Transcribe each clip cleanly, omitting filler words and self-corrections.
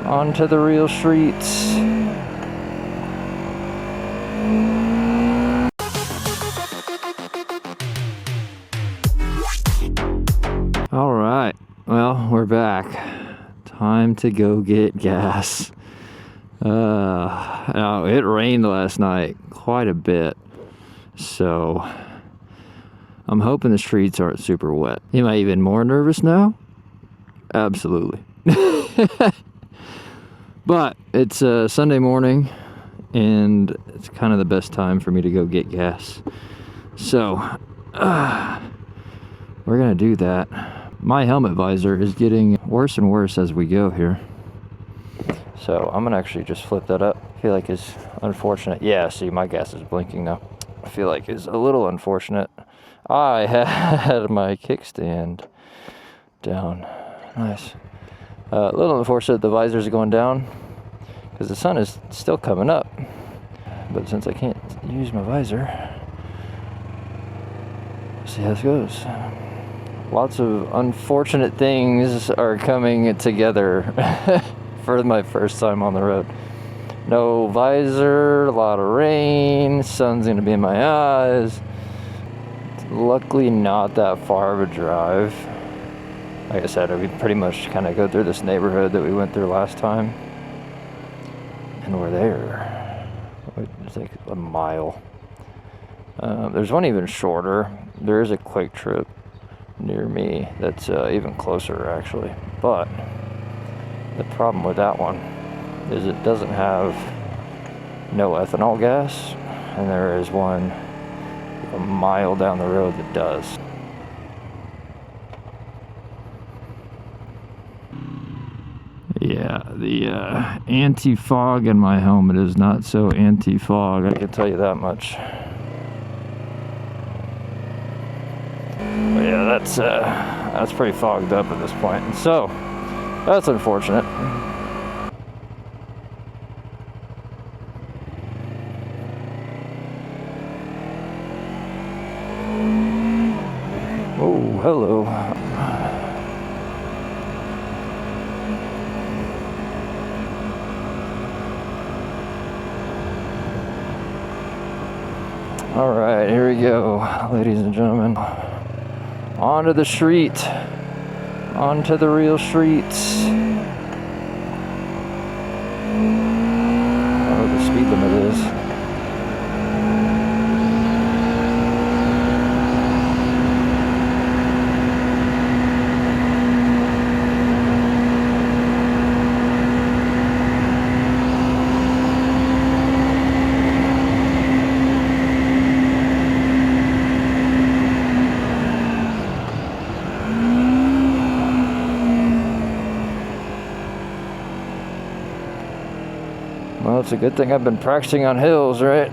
onto the real streets. All right, well, we're back. Time to go get gas. Now, it rained last night quite a bit, so I'm hoping the streets aren't super wet. Am I even more nervous now? Absolutely. But it's a Sunday morning, and it's kind of the best time for me to go get gas. So, we're gonna do that. My helmet visor is getting worse and worse as we go here. So I'm gonna actually just flip that up. I feel like it's unfortunate. Yeah, see, my gas is blinking now. I feel like it's a little unfortunate. I had my kickstand down. Nice. A little unfortunate the visors are going down because the sun is still coming up. But since I can't use my visor, see how this goes. Lots of unfortunate things are coming together for my first time on the road. No visor, a lot of rain, sun's gonna be in my eyes. It's luckily not that far of a drive. Like I said, we pretty much kind of go through this neighborhood that we went through last time. And we're there. It's like a mile. There's one even shorter. There is a quick trip near me that's even closer actually. But the problem with that one is it doesn't have no ethanol gas, and there is one a mile down the road that does. Yeah, the anti-fog in my helmet is not so anti-fog, I can tell you that much. But yeah, that's pretty fogged up at this point. So that's unfortunate. Oh, hello. All right, here we go, ladies and gentlemen. Onto the street. Onto the real streets. Oh, the speed limit is. Well, it's a good thing I've been practicing on hills, right?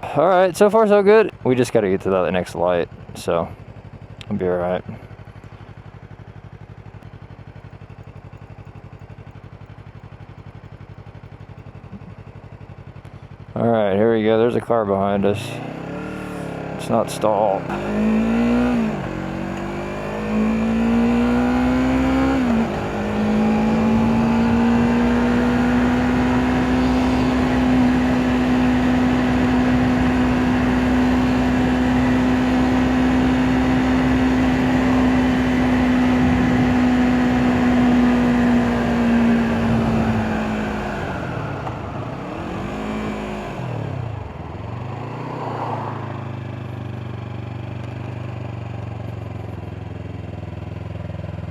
All right, so far so good. We just got to get to that next light, so I'll be all right. All right, here we go. There's a car behind us. It's not stalled.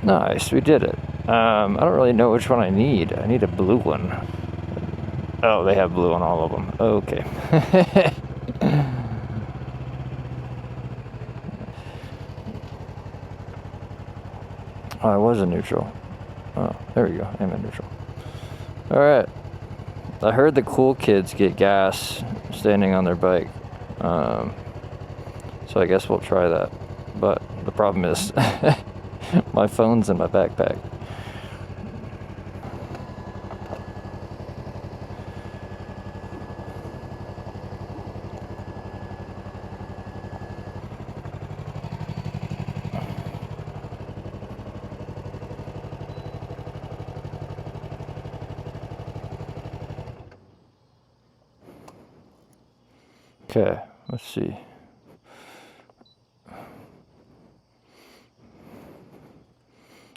Nice, we did it. I don't really know which one I need. I need a blue one. Oh, they have blue on all of them. Okay. Oh, I was in neutral. Oh, there we go. I'm in neutral. All right. I heard the cool kids get gas standing on their bike. So I guess we'll try that. But the problem is my phone's in my backpack. Okay, let's see.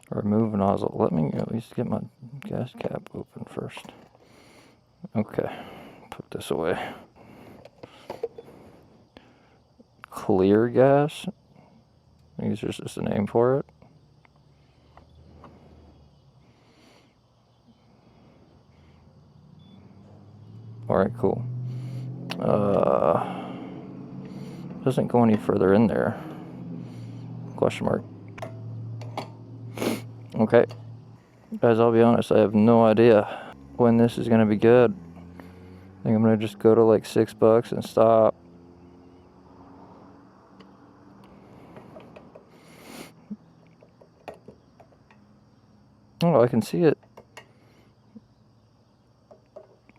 Remove nozzle. Let me at least get my gas cap open first. Okay, put this away. Clear gas. I think it's just a name for it. Alright, cool. Doesn't go any further in there. Question mark. Okay. Guys, I'll be honest, I have no idea when this is gonna be good. I think I'm gonna just go to like $6 and stop. Oh, I can see it.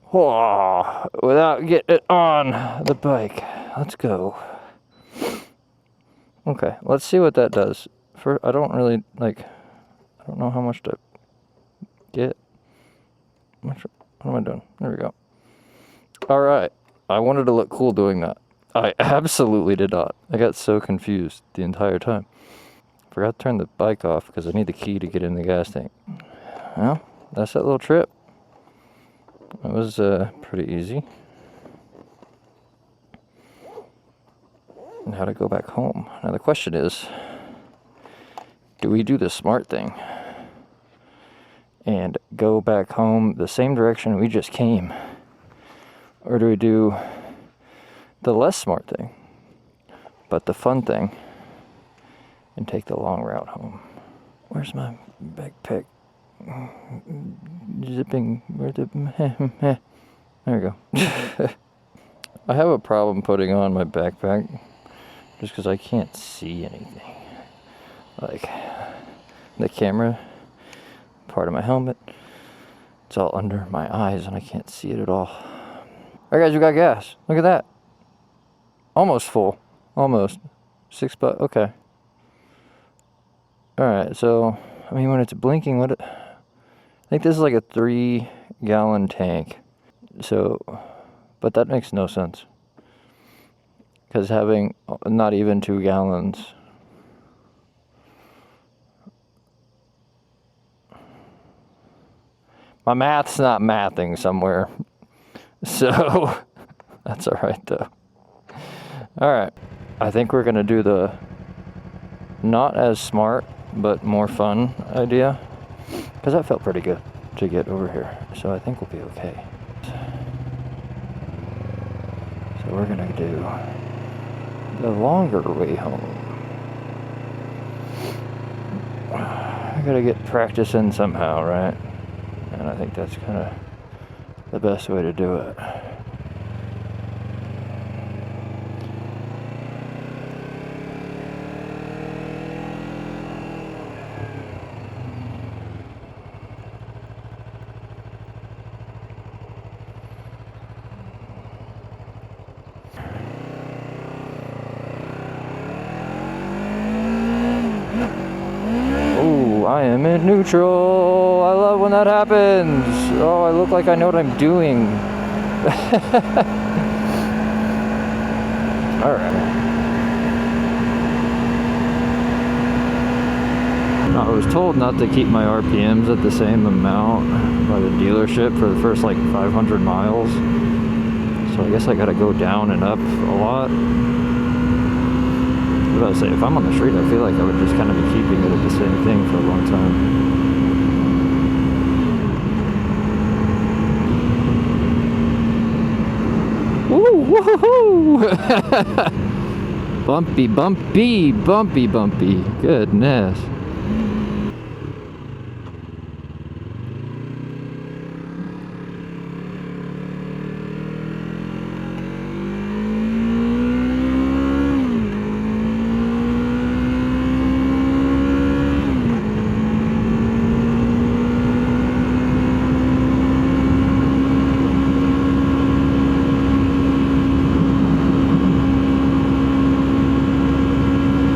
Whoa, without getting it on the bike. Let's go. Okay, let's see what that does. I don't really, like, I don't know how much to get. What am I doing? There we go. Alright, I wanted to look cool doing that. I absolutely did not. I got so confused the entire time. Forgot to turn the bike off because I need the key to get in the gas tank. Well, that's that little trip. That was pretty easy. And how to go back home. Now the question is, do we do the smart thing and go back home the same direction we just came? Or do we do the less smart thing, but the fun thing, and take the long route home? Where's my backpack? Zipping. There we go. I have a problem putting on my backpack just because I can't see anything. Like, the camera, part of my helmet, it's all under my eyes and I can't see it at all. Alright guys, we got gas. Look at that. Almost full. Almost. $6. Okay. Alright, so, I mean, when it's blinking, I think this is like a 3-gallon tank. So, but that makes no sense. Because having not even 2 gallons. My math's not mathing somewhere. So, that's alright though. Alright, I think we're going to do the not as smart, but more fun idea. Because that felt pretty good to get over here. So I think we'll be okay. So we're going to do the longer way home. I got to get practice in somehow, right? And I think that's kind of the best way to do it. I am in neutral. I love when that happens. Oh, I look like I know what I'm doing. Alright. I was told not to keep my RPMs at the same amount by the dealership for the first like 500 miles. So I guess I gotta go down and up a lot. I was about to say, if I'm on the street, I feel like I would just kind of be keeping it at the same thing for a long time. Woo, woohoo! Bumpy, bumpy, bumpy, bumpy. Goodness.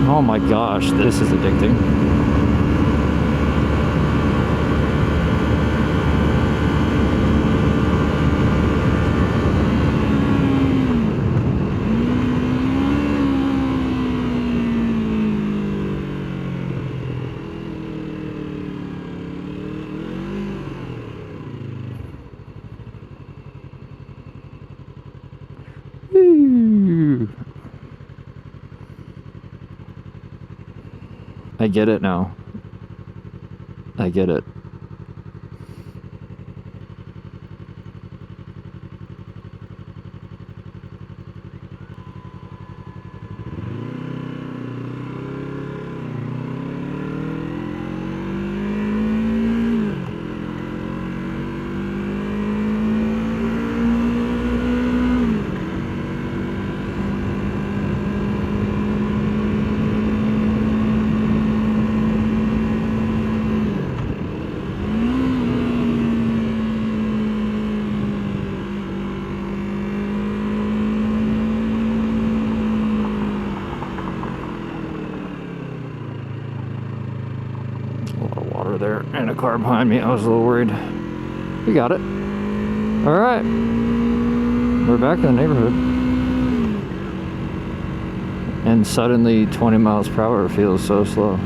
Oh my gosh, this is addicting. I get it now. I get it. There and a car behind me. I was a little worried. We got it. All right, we're back in the neighborhood, and suddenly 20 miles per hour feels so slow.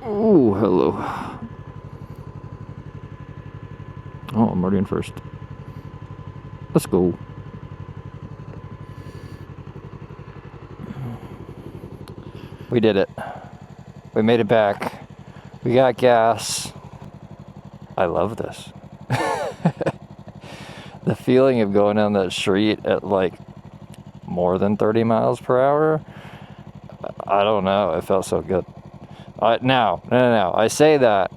Oh, hello. Oh, I'm already in first. Let's go. We did it. We made it back. We got gas. I love this. The feeling of going down that street at like more than 30 miles per hour, I don't know. It felt so good. No. I say that.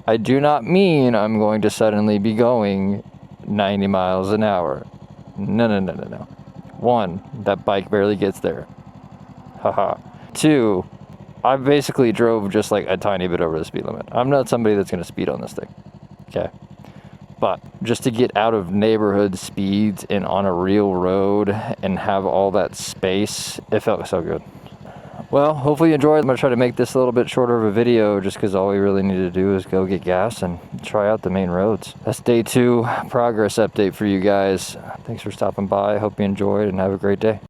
I do not mean I'm going to suddenly be going 90 miles an hour. No. 1, that bike barely gets there. Haha. 2, I basically drove just like a tiny bit over the speed limit. I'm not somebody that's going to speed on this thing. Okay. But just to get out of neighborhood speeds and on a real road and have all that space, it felt so good. Well, hopefully you enjoyed. I'm going to try to make this a little bit shorter of a video just because all we really need to do is go get gas and try out the main roads. That's day 2 progress update for you guys. Thanks for stopping by. Hope you enjoyed and have a great day.